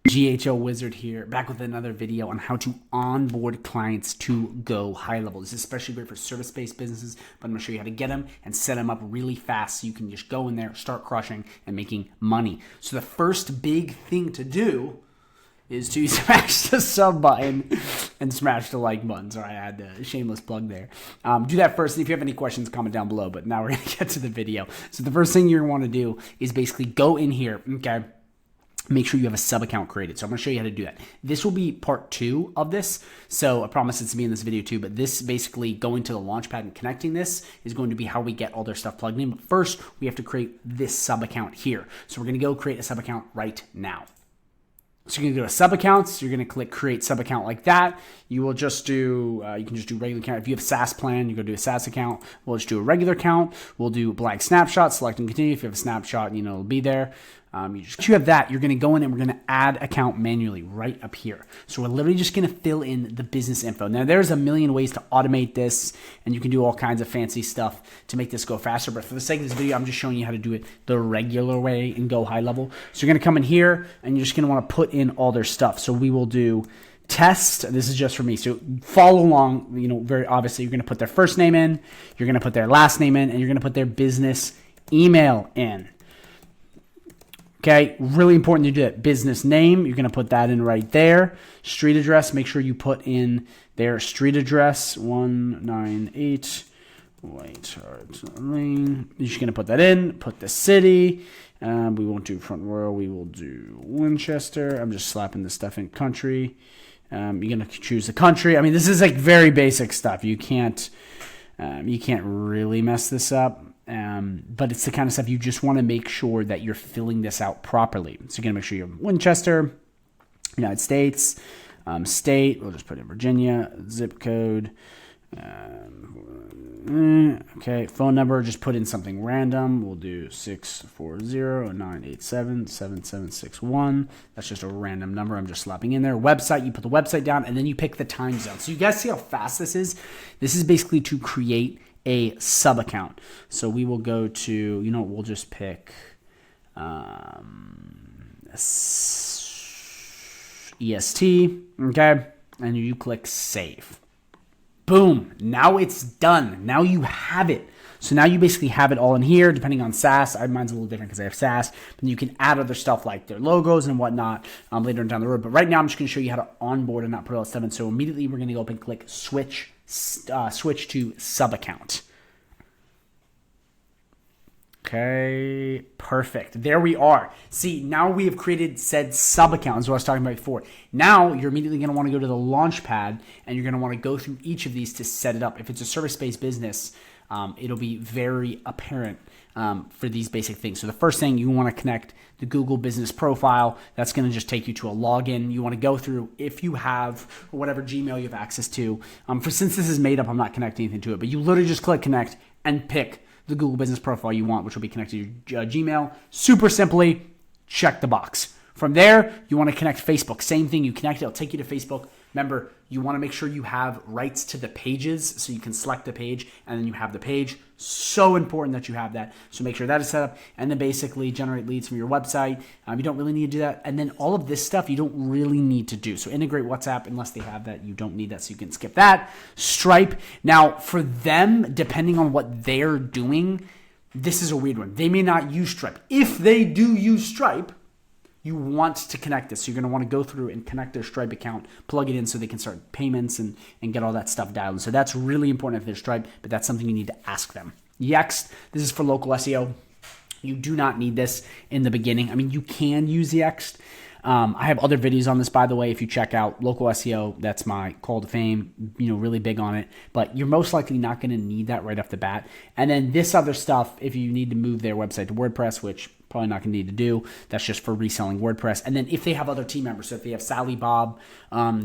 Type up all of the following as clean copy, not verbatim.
GHL Wizard here, back with another video on how to onboard clients to GoHighLevel. This is especially great for service-based businesses, but I'm going to show you how to get them and set them up really fast so you can just go in there, start crushing, and making money. So the first big thing to do is to smash the sub button and smash the like button. Sorry, I had a shameless plug there. Do that first, and if you have any questions, comment down below, but now we're going to get to the video. So the first thing you're going to want to do is basically go in here, okay? Make sure you have a sub account created. So I'm going to show you how to do that. This will be part 2 of this. So I promise it's to be in this video too, but this basically going to the Launchpad and connecting this is going to be how we get all their stuff plugged in. But first we have to create this sub account here. So we're going to go create a sub account right now. So you're going to go to sub accounts. You're going to click create sub account like that. You will just do, you can just do regular account. If you have a SaaS plan, you go do a SaaS account. We'll just do a regular account. We'll do blank snapshot, select and continue. If you have a snapshot, you know, it'll be there. You have that, you're going to go in and we're going to add account manually right up here. So we're literally just going to fill in the business info. Now there's a million ways to automate this and you can do all kinds of fancy stuff to make this go faster. But for the sake of this video, I'm just showing you how to do it the regular way in GoHighLevel. So you're going to come in here and you're just going to want to put in all their stuff. So we will do test. This is just for me. So follow along, you know, very obviously you're going to put their first name in, you're going to put their last name in, and you're going to put their business email in. Okay, really important to do that. Business name, you're going to put that in right there. Street address, make sure you put in their street address, 198 White Hart Lane. You're just going to put that in, put the city. We won't do Front Royal, we will do Winchester. I'm just slapping this stuff in country. You're going to choose the country. I mean, this is like very basic stuff. You can't really mess this up. But it's the kind of stuff you just want to make sure that you're filling this out properly. So you're going to make sure you're Winchester, United States, state, we'll just put in Virginia, zip code, okay, phone number, just put in something random. We'll do 640-987-7761. That's just a random number I'm just slapping in there. Website, you put the website down and then you pick the time zone. So you guys see how fast this is? This is basically to create a sub account. So we will go to, you know, we'll just pick EST, okay, and you click save. Boom, now it's done. Now you have it. So now you basically have it all in here, depending on SaaS. Mine's a little different because I have SaaS, but you can add other stuff like their logos and whatnot later down the road. But right now I'm just going to show you how to onboard and not put L7. So immediately we're going to go up and click switch to sub account. Okay, perfect. There we are. See, now we have created said sub account, is what I was talking about before. Now you're immediately going to want to go to the Launchpad and you're going to want to go through each of these to set it up. If it's a service-based business, it'll be very apparent for these basic things. So the first thing, you want to connect the Google business profile. That's going to just take you to a login. You want to go through, if you have whatever Gmail you have access to. Since this is made up, I'm not connecting anything to it, but you literally just click connect and pick the Google business profile you want, which will be connected to your Gmail. Super simply, check the box. From there, you want to connect Facebook. Same thing, you connect it, it'll take you to Facebook. Remember, you want to make sure you have rights to the pages so you can select the page and then you have the page. So important that you have that. So make sure that is set up and then basically generate leads from your website. You don't really need to do that. And then all of this stuff you don't really need to do. So integrate WhatsApp unless they have that. You don't need that, so you can skip that. Stripe. Now for them, depending on what they're doing, this is a weird one. They may not use Stripe. If they do use Stripe, you want to connect this. So you're going to want to go through and connect their Stripe account, plug it in so they can start payments and get all that stuff dialed. So that's really important if they're Stripe, but that's something you need to ask them. Yext, this is for local SEO. You do not need this in the beginning. I mean, you can use Yext. I have other videos on this, by the way. If you check out local SEO, that's my call to fame, you know, really big on it. But you're most likely not going to need that right off the bat. And then this other stuff, if you need to move their website to WordPress, which probably not going to need to do, that's just for reselling WordPress. And then if they have other team members, so if they have Sally, Bob,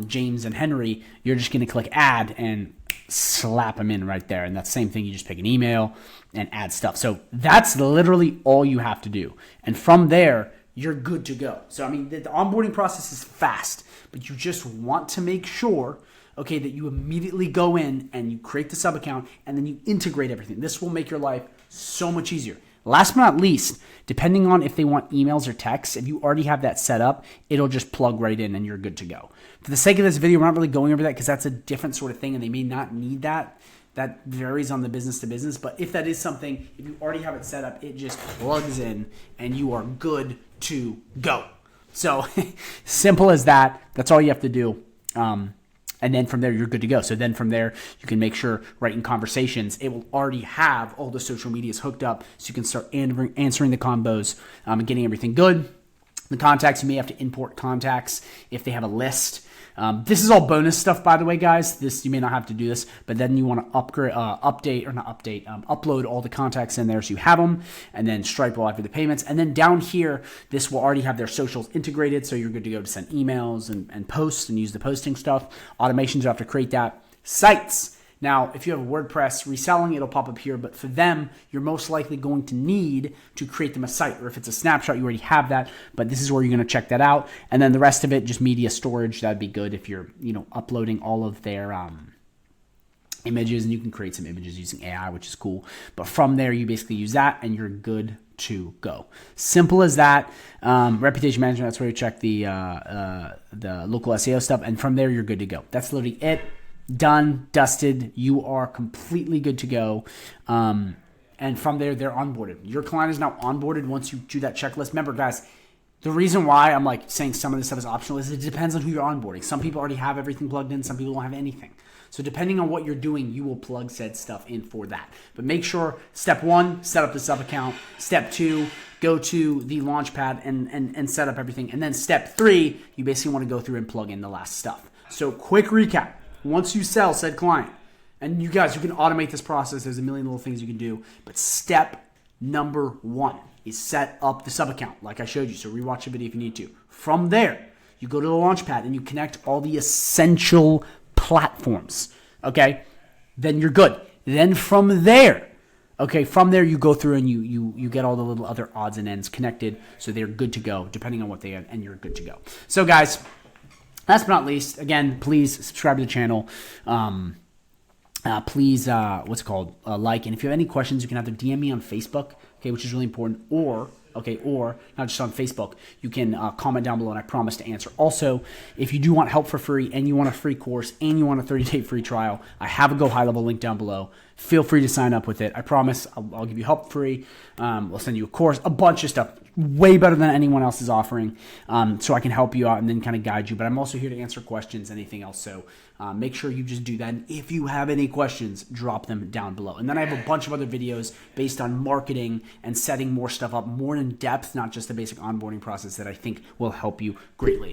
James, and Henry, you're just going to click add and slap them in right there. And that's the same thing. You just pick an email and add stuff. So that's literally all you have to do. And from there, you're good to go. So, I mean, the onboarding process is fast, but you just want to make sure, okay, that you immediately go in and you create the sub account and then you integrate everything. This will make your life so much easier. Last but not least, depending on if they want emails or texts, if you already have that set up, it'll just plug right in and you're good to go. For the sake of this video, we're not really going over that because that's a different sort of thing and they may not need that. That varies on the business to business. But if that is something, if you already have it set up, it just plugs in and you are good to go. So simple as that. That's all you have to do. And then from there, you're good to go. So then from there, you can make sure, right, in conversations, it will already have all the social medias hooked up so you can start answering the combos and getting everything good. The contacts, you may have to import contacts if they have a list. This is all bonus stuff, by the way, guys. This, you may not have to do this, but then you want to upload all the contacts in there so you have them, and then Stripe will offer the payments. And then down here, this will already have their socials integrated, so you're good to go to send emails and posts and use the posting stuff. Automations, you have to create that. Sites. Now, if you have a WordPress reselling, it'll pop up here, but for them, you're most likely going to need to create them a site, or if it's a snapshot, you already have that, but this is where you're going to check that out. And then the rest of it, just media storage, that'd be good if you're, uploading all of their images, and you can create some images using AI, which is cool. But from there, you basically use that, and you're good to go. Simple as that. Reputation management, that's where you check the local SEO stuff, and from there, you're good to go. That's literally it. Done, dusted, you are completely good to go. And from there, they're onboarded. Your client is now onboarded once you do that checklist. Remember, guys, the reason why I'm saying some of this stuff is optional is it depends on who you're onboarding. Some people already have everything plugged in. Some people don't have anything. So depending on what you're doing, you will plug said stuff in for that. But make sure, step 1, set up the sub account. Step 2, go to the Launchpad and set up everything. And then step 3, you basically want to go through and plug in the last stuff. So quick recap. Once you sell said client, and you guys, you can automate this process. There's a million little things you can do. But step number 1 is set up the sub account, like I showed you. So rewatch the video if you need to. From there, you go to the Launchpad and you connect all the essential platforms. Okay? Then you're good. Then from there, you go through and you get all the little other odds and ends connected, so they're good to go, depending on what they have, and you're good to go. So guys, last but not least, again, please subscribe to the channel. Please, like. And if you have any questions, you can either DM me on Facebook, okay, which is really important, or not just on Facebook, you can comment down below, and I promise to answer. Also, if you do want help for free, and you want a free course, and you want a 30-day free trial, I have a GoHighLevel link down below. Feel free to sign up with it. I promise I'll give you help free. We'll send you a course, a bunch of stuff, way better than anyone else is offering, so I can help you out and then kind of guide you. But I'm also here to answer questions, anything else. So make sure you just do that. And if you have any questions, drop them down below. And then I have a bunch of other videos based on marketing and setting more stuff up, more in depth, not just the basic onboarding process, that I think will help you greatly.